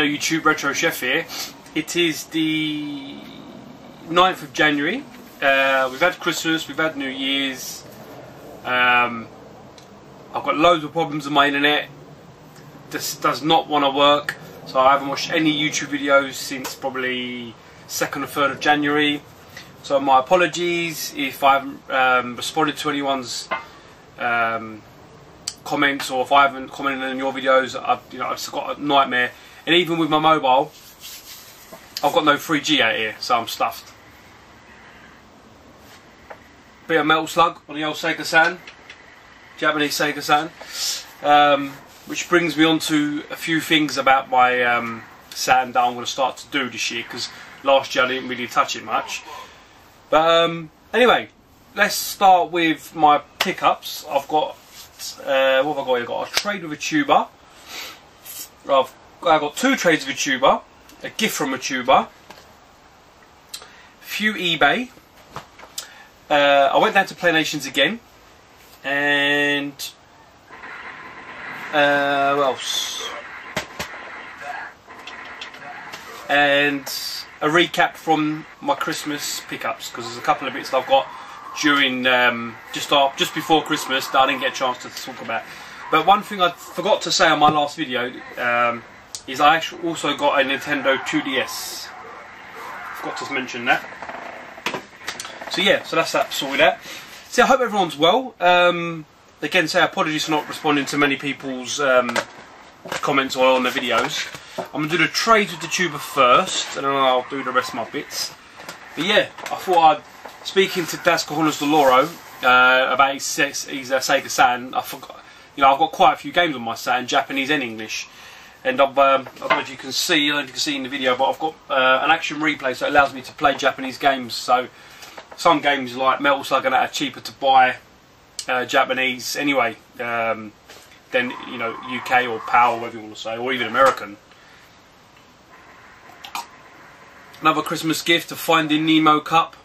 Hello YouTube, Retro Chef here. It is the 9th of January. We've had Christmas, we've had New Year's. I've got loads of problems with my internet. This does not want to work, so I haven't watched any YouTube videos since probably 2nd or 3rd of January. So my apologies if I haven't responded to anyone's comments, or if I haven't commented on your videos. I've just got a nightmare. And even with my mobile, I've got no 3G out here, so I'm stuffed. Bit of metal slug on the old Sega-san, Japanese Sega-san. Which brings me on to a few things about my Saturn that I'm going to start to do this year, because last year I didn't really touch it much. But anyway, let's start with my pickups. I've got, what have I got here? I've got a trade with a tuber. I've got 2 trades with a tuber, a gift from a tuber, a few eBay. I went down to PlayNations again, and what else? And a recap from my Christmas pickups, because there's a couple of bits that I've got during just before Christmas that I didn't get a chance to talk about. But one thing I forgot to say on my last video is I actually also got a Nintendo 2DS. Forgot to mention that. So yeah, so that's that sorted out. So I hope everyone's well. Again, say apologies for not responding to many people's comments on the videos. I'm going to do the trades with the tuber first, and then I'll do the rest of my bits. But yeah, I thought I'd, speaking to Das Cojones de Loro about his Sega Saturn, I forgot, I've got quite a few games on my Saturn, Japanese and English. And I don't know if you can see, in the video, but I've got an action replay, so it allows me to play Japanese games. So some games like Metal Slug and that are cheaper to buy Japanese anyway than UK or PAL, whatever you want to say, or even American. Another Christmas gift, a Finding Nemo cup.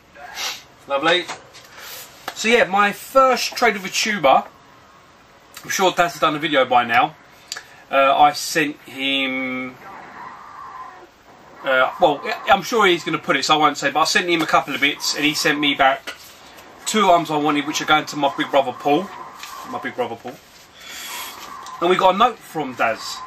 Lovely. So yeah, my first trade with a tuber, I'm sure Daz has done a video by now. I sent him, well, I'm sure he's going to put it, so I won't say, but I sent him a couple of bits, and he sent me back 2 items I wanted, which are going to my big brother Paul. And we got a note from Daz.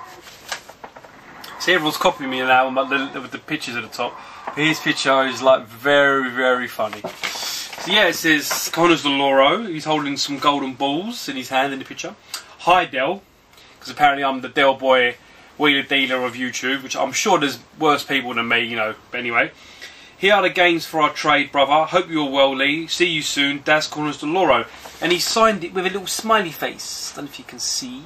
See, everyone's copying me now with the pictures at the top. His picture is like very, very funny. So yeah, it says Cojones de Loro. He's holding some golden balls in his hand in the picture. Hi Del, because apparently I'm the Del boy wheeler dealer of YouTube, which I'm sure there's worse people than me, but anyway. Here are the games for our trade, brother. Hope you're well, Lee. See you soon, Das Cojones de Loro. And he signed it with a little smiley face. I don't know if you can see.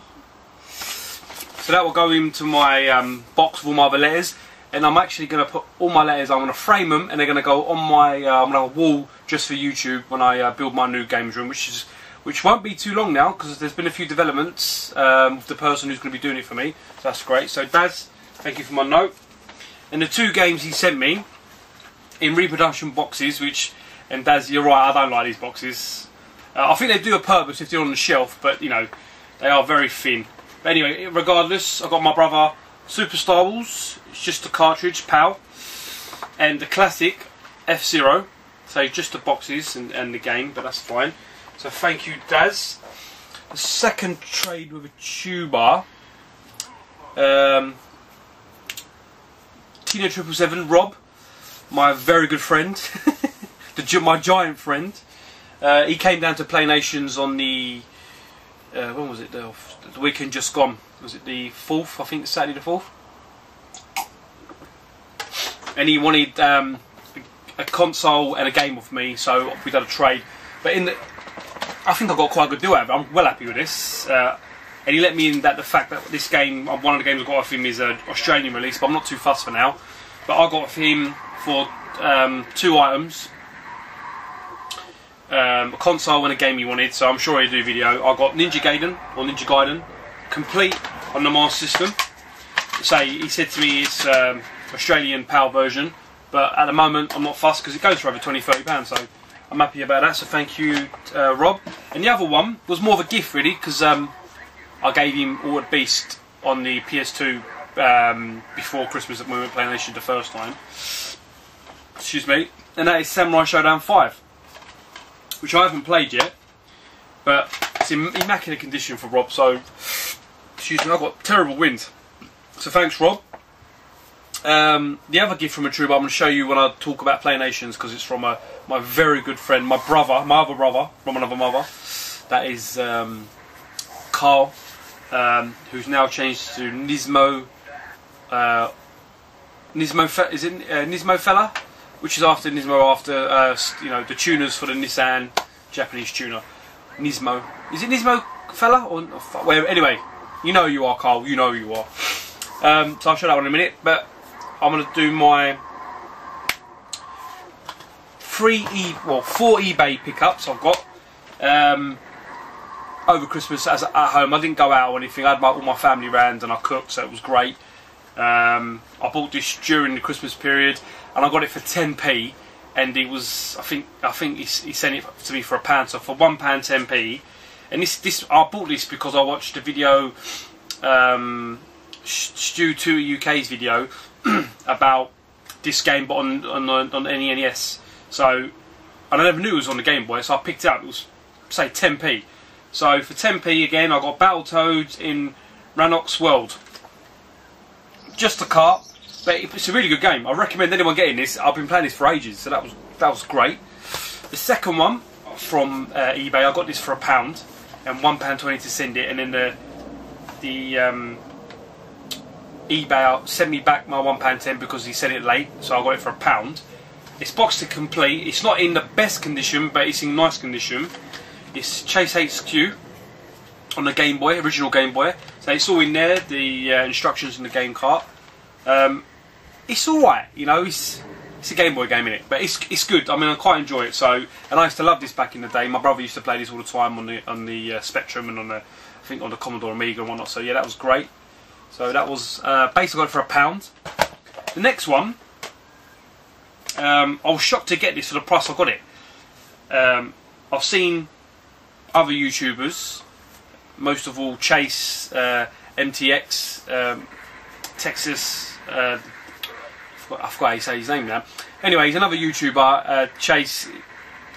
So that will go into my box with all my other letters. And I'm actually going to put all my letters, I'm going to frame them, and they're going to go on my wall just for YouTube when I build my new games room, which won't be too long now, because there's been a few developments with the person who's going to be doing it for me. So that's great. So Daz, thank you for my note. And the 2 games he sent me in reproduction boxes, and Daz, you're right, I don't like these boxes. I think they do a purpose if they're on the shelf, but they are very thin. But anyway, regardless, I've got my brother Super Star Wars. It's just a cartridge, PAL, and the classic F-Zero. So just the boxes and the game, but that's fine. So thank you, Daz. The second trade with a tuber, Tina 777, Rob, my very good friend, my giant friend. He came down to PlayNations on the when was it? The weekend just gone. Was it the 4th? I think it's Saturday the 4th. And he wanted a console and a game off me, so we did a trade. But I think I got quite a good deal out of it. I'm well happy with this. And he let me in that the fact that this game, one of the games I got off him is an Australian release, but I'm not too fussed for now. But I got him for 2 items. A console and a game he wanted, so I'm sure he'll do a video. I got Ninja Gaiden, complete on the Master System. So he said to me it's Australian PAL version, but at the moment I'm not fussed because it goes for over £20–30, so I'm happy about that. So thank you, Rob. And the other one was more of a gift really, because I gave him Altered Beast on the PS2 before Christmas when we went PlayNation the first time. Excuse me. And that is Samurai Showdown 5, which I haven't played yet, but it's in immaculate condition for Rob, so excuse me, I've got terrible wind. So thanks, Rob. The other gift from a trooper I'm going to show you when I talk about PlayNations, because it's from my very good friend, my other brother from another mother. That is Carl, who's now changed to Nismo. Nismo fella, which is after Nismo, after you know, the tuners for the Nissan Japanese tuner. Nismo. Is it Nismo fella or where? Anyway, you know you are, Carl. You know you are. So I'll show that one in a minute, but I'm going to do my 4 eBay pickups I've got over Christmas at home. I didn't go out or anything. I had all my family round and I cooked, so it was great. I bought this during the Christmas period, and I got it for 10p, and it was, I think he sent it to me for £1, so for £1 10p. And this I bought this because I watched the video, Stu2 UK's video about this game, but on NES. So, and I never knew it was on the Game Boy, so I picked it up. It was, say, 10p. So for 10p again, I got Battletoads in Rannoch's World. Just a cart, but it's a really good game. I recommend anyone getting this. I've been playing this for ages, so that was great. The second one from eBay, I got this for £1 and £1.20 to send it, and then the eBay sent me back my £1.10 because he sent it late, so I got it for £1. It's boxed to complete. It's not in the best condition, but it's in nice condition. It's Chase HQ on the Game Boy, original Game Boy. So it's all in there, the instructions in the game cart. It's alright, you know, it's a Game Boy game, innit? But it's good. I mean, I quite enjoy it. So, and I used to love this back in the day. My brother used to play this all the time on the Spectrum and I think on the Commodore Amiga and whatnot. So yeah, that was great. So that was basically got it for £1. The next one, I was shocked to get this for the price I got it. I've seen other YouTubers, most of all Chase, MTX, Texas, I forgot how you say his name now. Anyway, he's another YouTuber, Chase,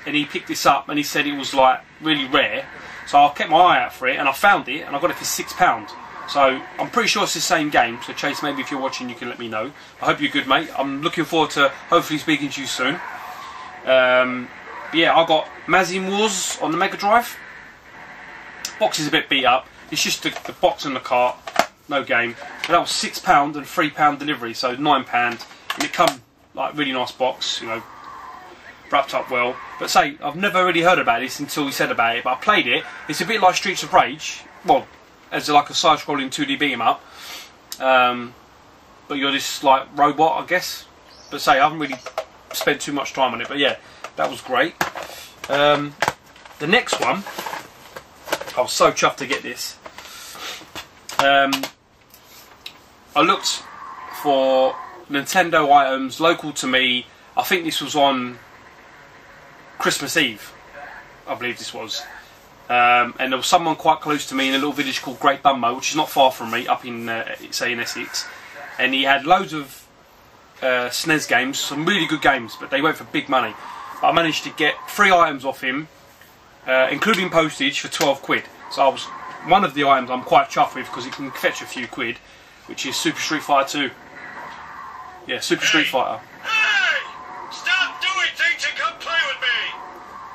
and he picked this up and he said it was like really rare. So I kept my eye out for it and I found it and I got it for £6. So I'm pretty sure it's the same game. So Chase, maybe if you're watching you can let me know. I hope you're good, mate. I'm looking forward to hopefully speaking to you soon. Yeah, I got Mazin Wars on the Mega Drive. Box is a bit beat up. It's just the box and the cart, no game. But that was £6 and £3 delivery, so £9. And it come like really nice box, you know, wrapped up well. But say, I've never really heard about this until he said about it. But I played it. It's a bit like Streets of Rage. Well, as like a side-scrolling 2D beat 'em up. But you're this like robot, I guess. But say, I haven't really spent too much time on it. But yeah, that was great. The next one, I was so chuffed to get this. I looked for Nintendo items local to me. I think this was on Christmas Eve, I believe this was. And there was someone quite close to me in a little village called Great Dunmow, which is not far from me, up in, say, in Essex. And he had loads of SNES games, some really good games, but they went for big money. But I managed to get 3 items off him, including postage, for 12 quid. So I was one of the items I'm quite chuffed with because it can fetch a few quid, which is Super Street Fighter 2. Yeah, Super Street Fighter. Hey! Stop doing things and come play with me!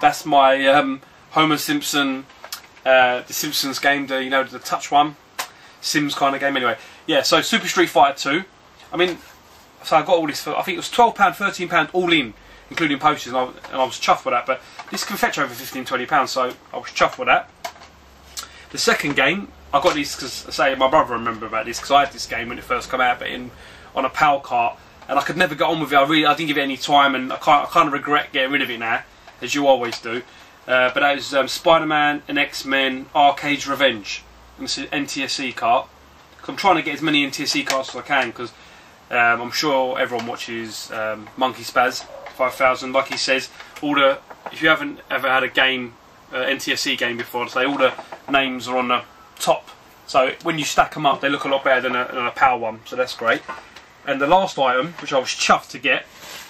That's my Homer Simpson, the Simpsons game, you know, the touch one, Sims kind of game. Anyway, yeah. So Super Street Fighter 2. I mean, so I got all this for, I think it was £12, £13 all in, including postage, and I was chuffed with that. But this can fetch over £15, £20, so I was chuffed with that. The second game, I got this because, say, my brother remembered about this because I had this game when it first came out, but on a PAL cart, and I could never get on with it. I didn't give it any time, and I kind of regret getting rid of it now, as you always do. But that is Spider-Man and X-Men Arcade's Revenge. And it's an NTSC cart. I'm trying to get as many NTSC carts as I can because I'm sure everyone watches Monkey Spaz 5000. Like he says, if you haven't ever had a game, NTSC game before, say all the names are on the top So when you stack them up, they look a lot better than a power one. So that's great. And the last item, which I was chuffed to get,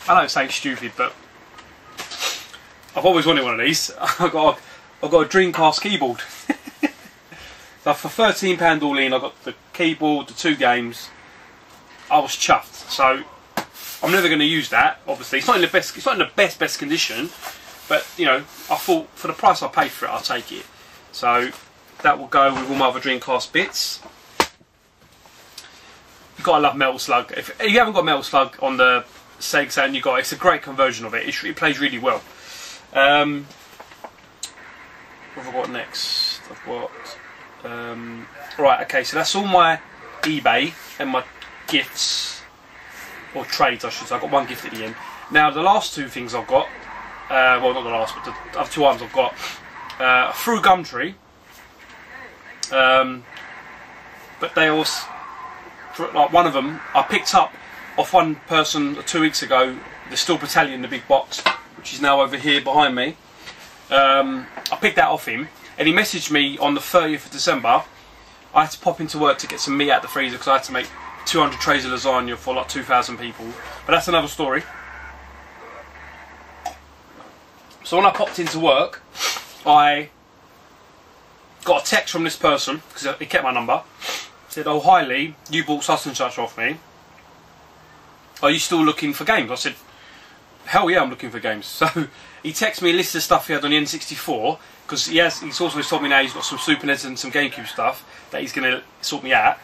I know it sounds stupid, but I've always wanted one of these. I've got a Dreamcast keyboard. So for £13 all in, I got the keyboard, the 2 games. I was chuffed. So I'm never going to use that. Obviously, it's not in the best. It's not in the best condition. But you know, I thought for the price I paid for it, I'll take it. So that will go with all my other Dreamcast bits. You've got to love Metal Slug. If you haven't got Metal Slug on the Sega Saturn, you got it's a great conversion of it. It plays really well. What have I got next? I've got right. Okay, so that's all my eBay and my gifts or trades, I should say. I got one gift at the end. Now the last 2 things I've got. Well, not the last, but the other 2 items I've got through Gumtree. But they also, like one of them, I picked up off one person 2 weeks ago. The Steel Battalion, the big box, which is now over here behind me. I picked that off him, and he messaged me on the 30th of December. I had to pop into work to get some meat out of the freezer because I had to make 200 trays of lasagna for like 2,000 people. But that's another story. So when I popped into work, I got a text from this person, because he kept my number. Said, "Oh, hi Lee, you bought such and such off me. Are you still looking for games?" I said, "Hell yeah, I'm looking for games." So he texted me a list of stuff he had on the N64, because he's also told me now he's got some Super NES and some GameCube stuff that he's going to sort me out.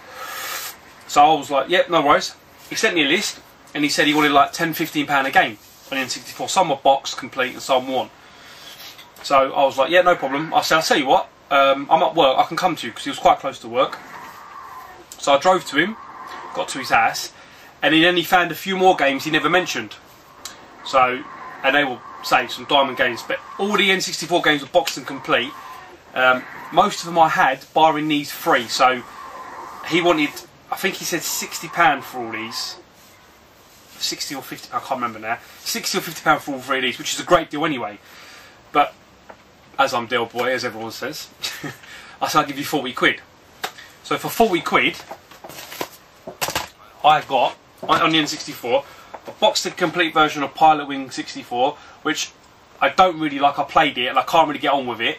So I was like, "Yep, no worries." He sent me a list, and he said he wanted like £10–15 a game on the N64. Some were boxed, complete, and some weren't. So I was like, "Yeah, no problem." I said, "I'll tell you what, I'm at work, I can come to you," because he was quite close to work. So I drove to him, got to his house, and then he found a few more games he never mentioned. So, and they will say some diamond games, but all the N64 games were boxed and complete. Most of them I had, barring these 3. So he wanted, I think he said £60 for all these. 60 or 50, I can't remember now. 60 or £50 for all 3 of these, which is a great deal anyway. But as I'm Del Boy, as everyone says, I said I'll give you 40 quid. So for 40 quid, I got on the N64 a boxed and complete version of Pilot Wing 64, which I don't really like. I played it and I can't really get on with it.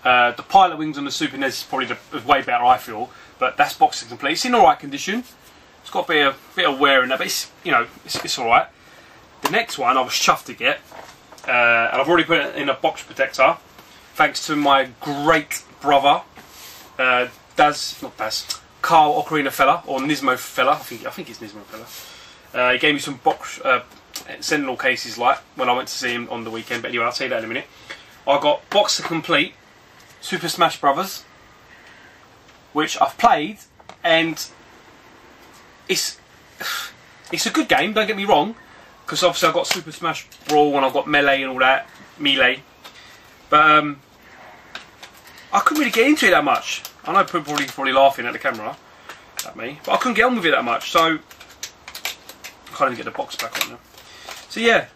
The Pilot Wings on the Super NES is probably way better, I feel, but that's boxed and complete. It's in alright condition. It's got a bit of wear in there, but it's, you know, it's alright. The next one I was chuffed to get, and I've already put it in a box protector, thanks to my great brother, Carl Ocarina Fella, or Nismo Fella. I think it's Nismo Fella. He gave me some box Sentinel cases like when I went to see him on the weekend. But anyway, I'll tell you that in a minute. I got Box to Complete Super Smash Brothers, which I've played, and it's a good game. Don't get me wrong, because obviously I've got Super Smash Brawl and I've got Melee and all that, Melee. But I couldn't really get into it that much. I know people are probably laughing at the camera at me, but I couldn't get on with it that much. So I can't even get the box back on now. So yeah,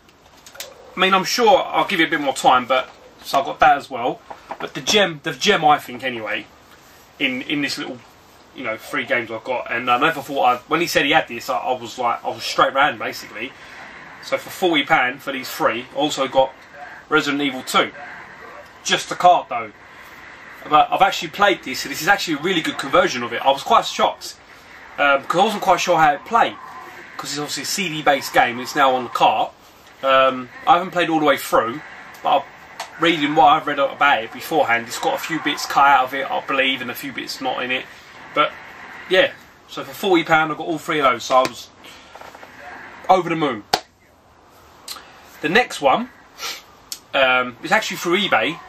I mean, I'm sure I'll give you a bit more time, but so I've got that as well. But the gem I think anyway, in this little, you know, 3 games I've got, and I never thought when he said he had this, I was straight round basically. So for £40 for these 3, also got Resident Evil 2. Just the card though. But I've actually played this, so this is actually a really good conversion of it. I was quite shocked because I wasn't quite sure how it played, because it's obviously a CD-based game. It's now on the cart. I haven't played all the way through, but reading what I've read about it beforehand, it's got a few bits cut out of it, I believe, and a few bits not in it. But yeah, so for £40 I got all 3 of those, so I was over the moon. The next one is actually through eBay.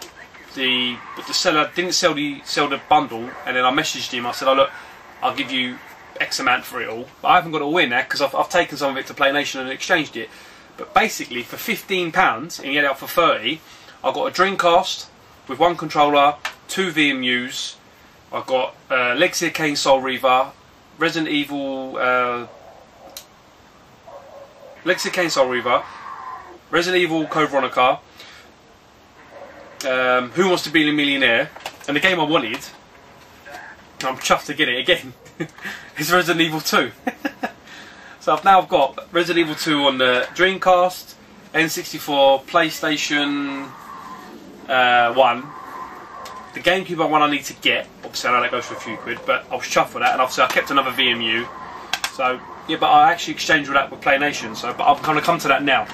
But the seller didn't sell the bundle, and then I messaged him. I said, "Oh look, I'll give you X amount for it all." But I haven't got it all in there because I've taken some of it to PlayNation and exchanged it. But basically, for £15, and he had it out for 30, I got a Dreamcast with 1 controller, 2 VMUs. I got Legacy of Kain Soul Reaver, Resident Evil, Legacy of Kain Soul Reaver, Resident Evil Code Veronica. Who Wants to Be a Millionaire, and the game I wanted, I'm chuffed to get it again. It's Resident Evil 2. So I've now got Resident Evil 2 on the Dreamcast, N64, PlayStation 1. The GameCube one I need to get. Obviously I know that goes for a few quid, but I was chuffed for that, and obviously I kept another VMU. So yeah, but I actually exchanged all that with PlayNation. So, but I'm going to come to that now.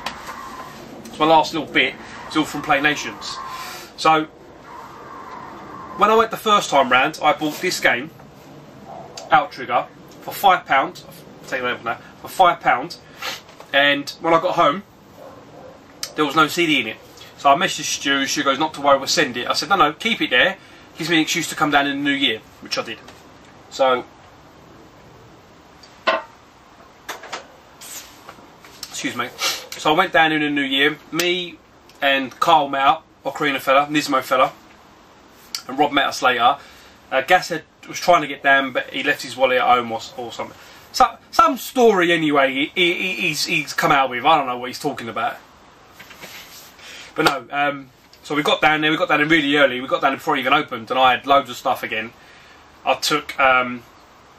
So my last little bit is all from PlayNations. So when I went the first time round, I bought this game, Outrigger, for £5. I'll take it over now. For £5, and when I got home, there was no CD in it. So I messaged Stu. Stu goes, "Not to worry, we'll send it." I said, "No, keep it there. Gives me an excuse to come down in the new year," which I did. So, excuse me. So I went down in the new year. Me and Carl met up, Ocarina fella, Nismo fella, and Rob met us later. Gashead was trying to get down, but he left his wallet at home or something. So, some story anyway. He's come out with. I don't know what he's talking about. But no. So we got down there. We got down there really early. We got down there before it even opened, and I had loads of stuff again. I took a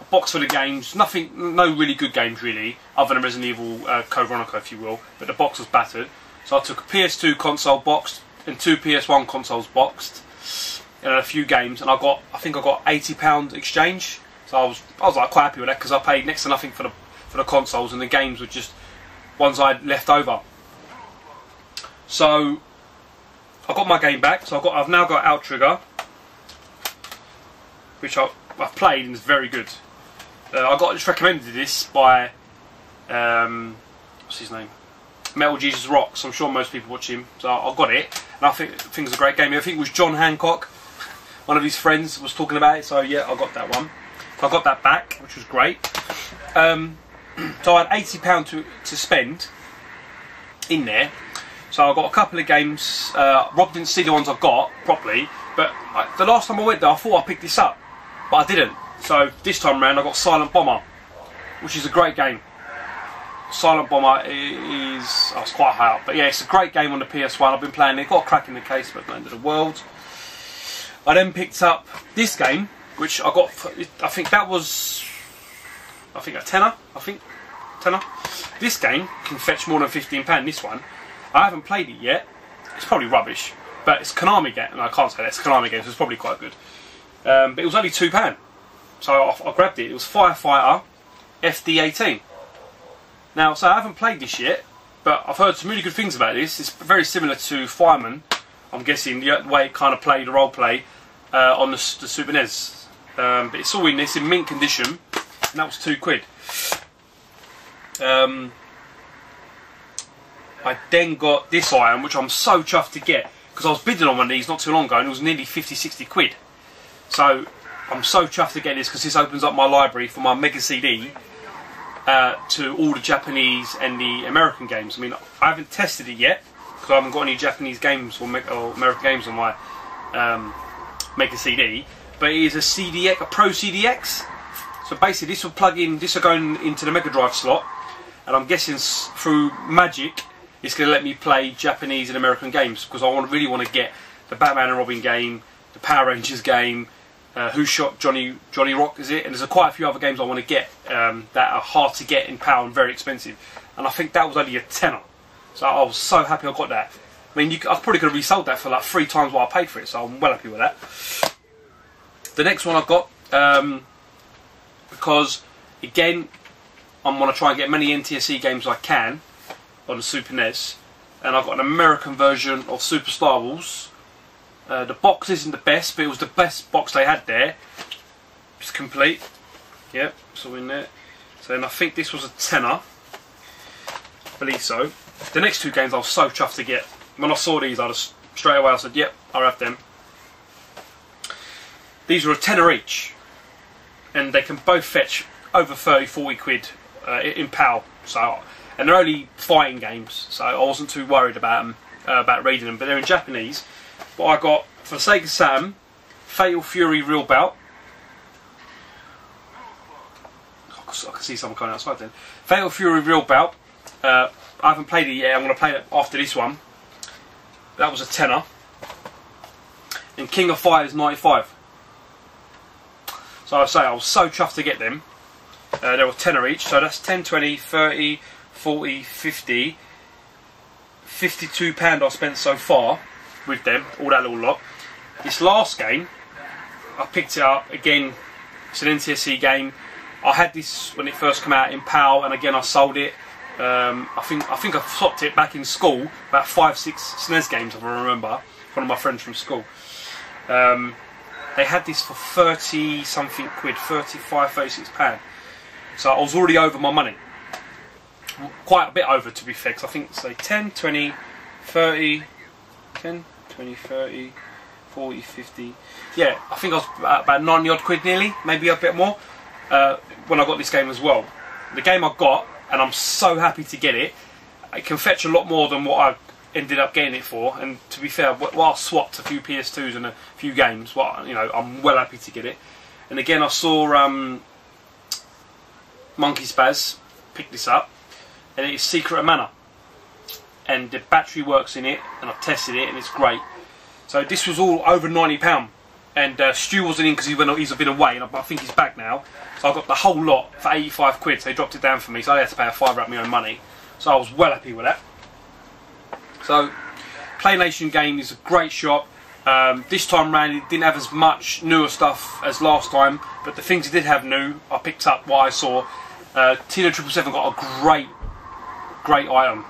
box full of games. Nothing, no really good games really, other than Resident Evil Code Veronica, if you will. But the box was battered. So I took a PS2 console boxed and 2 PS1 consoles boxed, and a few games. And I think I got £80 exchange. So I was like quite happy with that, because I paid next to nothing for the consoles, and the games were just ones I'd left over. So I got my game back. So I've now got Outrigger, which I've played and is very good. I got just recommended this by what's his name, Metal Jesus Rocks. I'm sure most people watch him, so I got it, and I think it's a great game. I think it was John Hancock, one of his friends, was talking about it. So yeah, I got that one. So I got that back, which was great. So I had £80 to spend in there. So I got a couple of games. Rob didn't see the ones I got properly, but the last time I went there, I thought I picked this up, but I didn't. So this time around, I got Silent Bomber, which is a great game. Silent Bomber is, I was quite high up, but yeah, it's a great game on the PS1. I've been playing it. Got a crack in the case, but not the end of the world. I then picked up this game, which I got. I think that was, a tenner. Tenner. This game can fetch more than £15. This one, I haven't played it yet. It's probably rubbish, but it's a Konami game, and I can't say that it's a Konami game, so it's probably quite good. But it was only £2, so I grabbed it. It was Firefighter FD18. Now, so I haven't played this yet, but I've heard some really good things about this. It's very similar to Fireman, I'm guessing, the way it kind of played the role play on the Super NES. But it's all in this in mint condition, and that was £2. I then got this item, which I'm so chuffed to get, because I was bidding on one of these not too long ago, and it was nearly 50-60 quid. So I'm so chuffed to get this, because this opens up my library for my Mega CD to all the Japanese and the American games. I mean, I haven't tested it yet, because I haven't got any Japanese games or American games on my Mega CD, but it is a CDX, a Pro CDX. So basically this will plug in, this will go into the Mega Drive slot, and I'm guessing through magic it's going to let me play Japanese and American games, because I really want to get the Batman and Robin game, the Power Rangers game, Who Shot Johnny Rock, is it? And there's quite a few other games I want to get that are hard to get in power and very expensive. And I think that was only a tenner. So I was so happy I got that. I mean, I probably could have resold that for like 3 times what I paid for it, so I'm well happy with that. The next one I've got, because again, I'm going to try and get many NTSC games I can on the Super NES, and I've got an American version of Super Star Wars. The box isn't the best, but it was the best box they had there. It's complete. Yep, it's all in there. So then I think this was a tenner. I believe so. The next 2 games I was so chuffed to get. When I saw these, I just straight away I said, yep, I'll have them. These were a tenner each, and they can both fetch over 30-40 quid in PAL. So, and they're only fighting games, so I wasn't too worried about them, about reading them. But they're in Japanese. But I got, for the Sega Saturn, Fatal Fury Real Bout. I can see someone coming outside then. Fatal Fury Real Bout. I haven't played it yet. I'm going to play it after this one. That was a tenner. And King of Fighters 95. So I say I was so chuffed to get them. There were tenner each, so that's 10, 20, 30, 40, 50, £52 I spent so far with them, all that little lot. This last game, I picked it up again. It's an NTSC game. I had this when it first came out in PAL, and again I sold it. I think I swapped it back in school, about 5-6 SNES games if I remember. One of my friends from school. They had this for 30 something quid, 35, 36 pound. So I was already over my money. Quite a bit over, to be fair, because I think it's like 10, 20, 30, 10, 20, 30, 40, 50. Yeah, I think I was about 90 odd quid nearly, maybe a bit more, when I got this game as well. The game I got, and I'm so happy to get it, it can fetch a lot more than what I ended up getting it for. And to be fair, while I swapped a few PS2s and a few games, well, you know, I'm well happy to get it. And again, I saw Monkey Spaz pick this up, and it is Secret of Mana, and the battery works in it, and I've tested it and it's great. So this was all over £90, and Stu wasn't in because he's been away, and I think he's back now. So I got the whole lot for 85 quid, so they dropped it down for me, so I had to pay a fiver out of my own money. So I was well happy with that. So PlayNation game is a great shop. This time round it didn't have as much newer stuff as last time, but the things it did have new, I picked up what I saw. Tina 777 got a great item.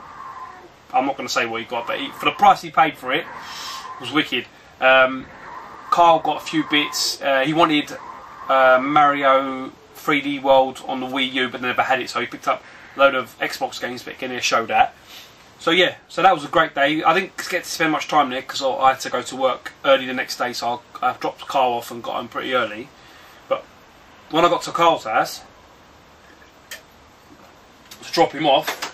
I'm not going to say what he got, but for the price he paid for it, it was wicked. Carl got a few bits. He wanted Mario 3D World on the Wii U, but never had it, so he picked up a load of Xbox games, but again, he'll show that. So yeah, so that was a great day. I didn't get to spend much time there because I had to go to work early the next day, so I dropped Carl off and got home pretty early. But when I got to Carl's house to drop him off,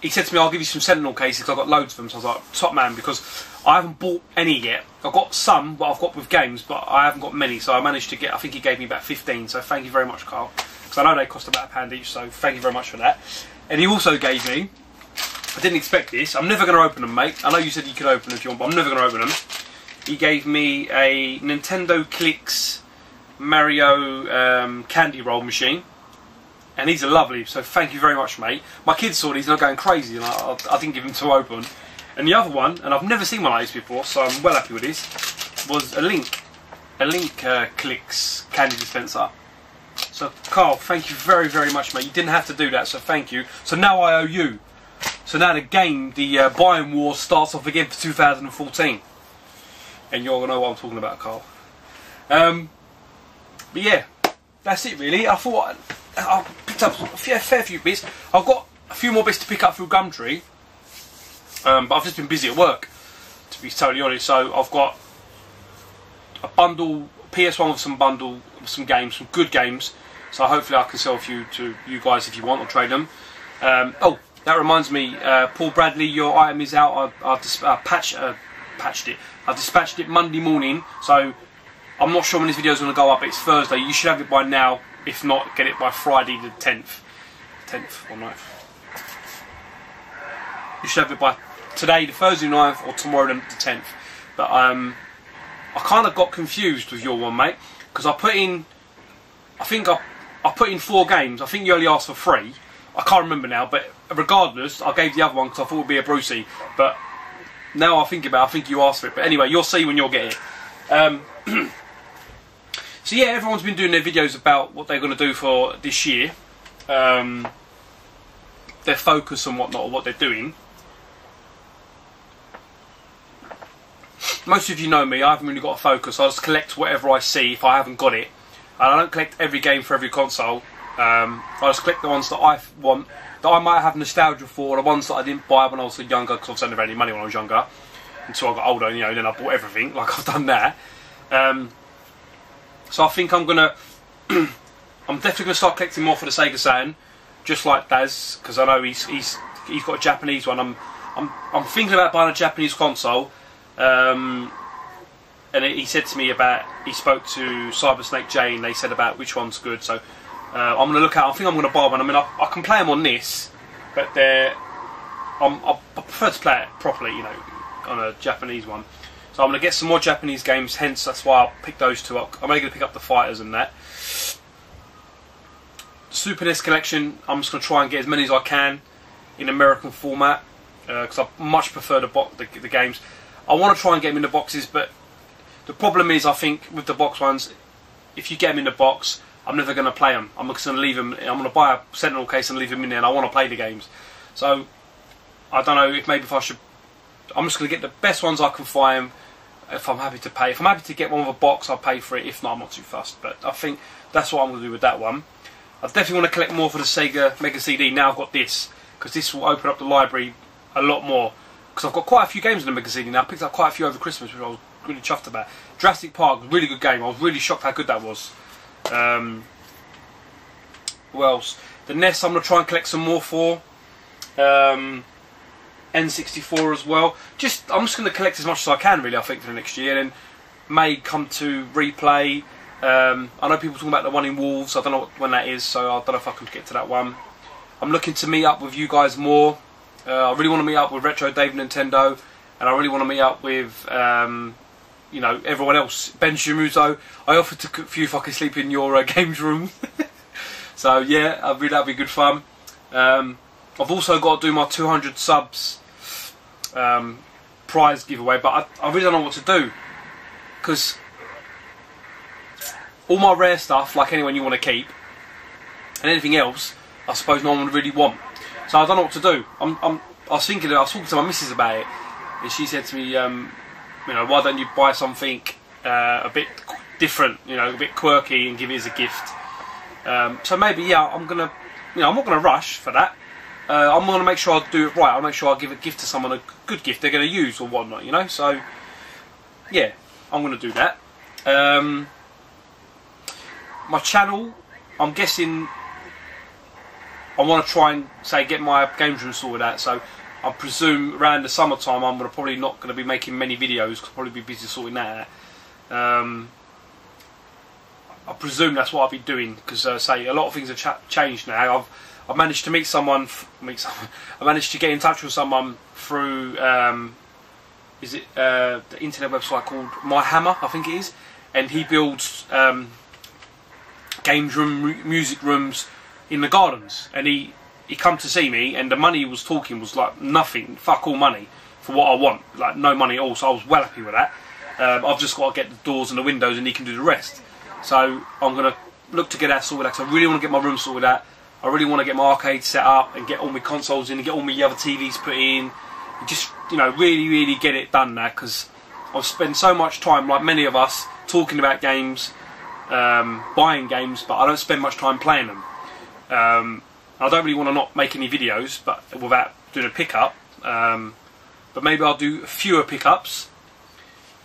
he said to me, I'll give you some Sentinel cases because I've got loads of them. So I was like, top man, because I haven't bought any yet. I've got some, but I've got with games, but I haven't got many. So I managed to get, I think he gave me about 15, so thank you very much, Carl. Because I know they cost about £1 each, so thank you very much for that. And he also gave me, I didn't expect this, I'm never going to open them, mate. I know you said you could open them if you want, but I'm never going to open them. He gave me a Nintendo Clicks Mario candy roll machine. And these are lovely, so thank you very much, mate. My kids saw these and they're going crazy, and I didn't give them to open. And the other one, and I've never seen one like this before, so I'm well happy with this, was a Link Clicks candy dispenser. So Carl, thank you very, very much, mate. You didn't have to do that, so thank you. So now I owe you. So now the game, the buying war starts off again for 2014. And you're going to know what I'm talking about, Carl. But yeah, that's it really. I thought I picked up a fair few bits. I've got a few more bits to pick up through Gumtree. But I've just been busy at work, to be totally honest. So I've got a bundle, PS1 with some games, some good games. So hopefully I can sell a few to you guys if you want, or trade them. Oh, that reminds me, Paul Bradley, your item is out. I dispatched it Monday morning, so I'm not sure when this video is going to go up. It's Thursday. You should have it by now. If not, get it by Friday the 10th. 10th or 9th. You should have it by today, the Thursday 9th, or tomorrow the 10th. But I kind of got confused with your one, mate, because I put in, I think I put in 4 games. I think you only asked for 3. I can't remember now, but regardless, I gave the other one because I thought it would be a Brucey. But now I think about it, I think you asked for it. But anyway, you'll see when you'll get it. So yeah, everyone's been doing their videos about what they're going to do for this year. Their focus and whatnot, or what they're doing. Most of you know me, I haven't really got a focus. I just collect whatever I see if I haven't got it. And I don't collect every game for every console. I just collect the ones that I want, that I might have nostalgia for, the ones that I didn't buy when I was younger, because I never had any money when I was younger, until I got older, you know, then I bought everything, like I've done that. So I think I'm gonna, I'm definitely gonna start collecting more for the Sega Saturn, just like Daz, because I know he's got a Japanese one. I'm thinking about buying a Japanese console. And he said to me about, he spoke to Cyber Snake J, and they said about which one's good. So I'm going to look out. I think I'm going to buy one. I mean, I can play them on this, but I prefer to play it properly, you know, on a Japanese one. So I'm going to get some more Japanese games, hence that's why I picked those two up. I'm only going to pick up the fighters and that. The Super NES collection, I'm just going to try and get as many as I can in American format, because I much prefer the games. I want to try and get them in the boxes, but the problem is, I think, with the box ones, if you get them in the box, I'm never going to play them. I'm just going to leave them. I'm going to buy a Sentinel case and leave them in there, and I want to play the games. So I don't know if I should. I'm just going to get the best ones I can find. If I'm happy to pay, if I'm happy to get one with a box, I'll pay for it. If not, I'm not too fussed. But I think that's what I'm going to do with that one. I definitely want to collect more for the Sega Mega CD. Now I've got this, because this will open up the library a lot more. Because I've got quite a few games in the Mega CD now. I picked up quite a few over Christmas, which I was really chuffed about. Jurassic Park, really good game. I was really shocked how good that was. What else? The NES I'm going to try and collect some more for. N64 as well. I'm just going to collect as much as I can, really, I think, for the next year. And may come to replay. I know people talking about the one in Wolves. I don't know when that is, so I don't know if I can get to that one. I'm looking to meet up with you guys more. I really want to meet up with Retro Dave Nintendo, and I really want to meet up with you know, everyone else. Ben Shimuzo, I offered to cook for you if I could sleep in your games room. So yeah, that'd be good fun. I've also got to do my 200 subs prize giveaway, but I really don't know what to do, because all my rare stuff, like anyone you want to keep, and anything else, I suppose no one would really want. So I don't know what to do. I was talking to my missus about it, and she said to me, you know, why don't you buy something a bit different, you know, a bit quirky, and give it as a gift. So maybe, yeah, I'm not gonna rush for that. I'm gonna make sure I do it right. I'll make sure I give a gift to someone, a good gift they're gonna use or whatnot, you know. So yeah, I'm gonna do that. My channel, I'm guessing I want to try and get my games room sorted out. So I presume around the summertime I'm probably not going to be making many videos, because I'll probably be busy sorting that out. I presume that's what I'll be doing, because say a lot of things have changed now. I've managed to meet someone. I managed to get in touch with someone through is it the internet website called My Hammer, I think it is, and he builds games room, music rooms in the gardens. And he come to see me, and the money he was talking was like nothing, fuck all money for what I want, like no money at all. So I was well happy with that. I've just got to get the doors and the windows, and he can do the rest. So I'm going to look to get that sorted out, because I really want to get my room sorted out. I really want to get my arcade set up and get all my consoles in and get all my other TVs put in. And just, you know, really get it done now, because I've spent so much time, like many of us, talking about games, buying games, but I don't spend much time playing them. I don't really want to not make any videos, but without doing a pickup. But maybe I'll do fewer pickups,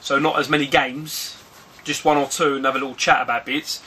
so not as many games, just one or two, and have a little chat about bits.